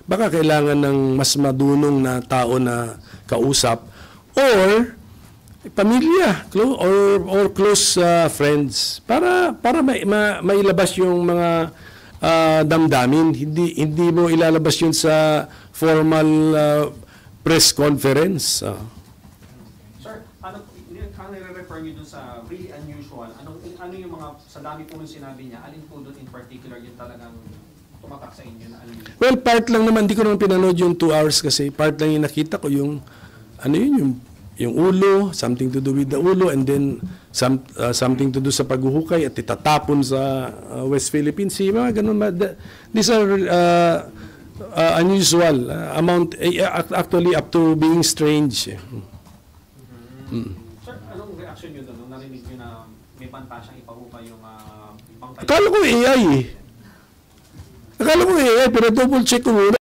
baka kailangan ng mas madunong na tao na kausap or pamilya or close friends para mailabas yung mga damdamin. Hindi mo ilalabas yun sa formal press conference. Sir, ano nire-refer niyo dun sa really unusual? Ano yung mga, sa dami po nung sinabi niya, alin po dun in particular yung talagang tumatak sa inyo na unusual? Well, part lang naman. Hindi ko naman pinanood yung 2 hours kasi part lang yung nakita ko yung yung ulo, something to do with the ulo, and then something to do sa paghuhukay at itatapon sa West Philippine Sea. Mga ganun. These are unusual. Actually up to being strange. Sir, anong reaction nyo doon nung narinig nyo na may pantasyang ipahukay yung ibang tayo? Akala ko AI eh. Akala ko AI, pero double check ko muna.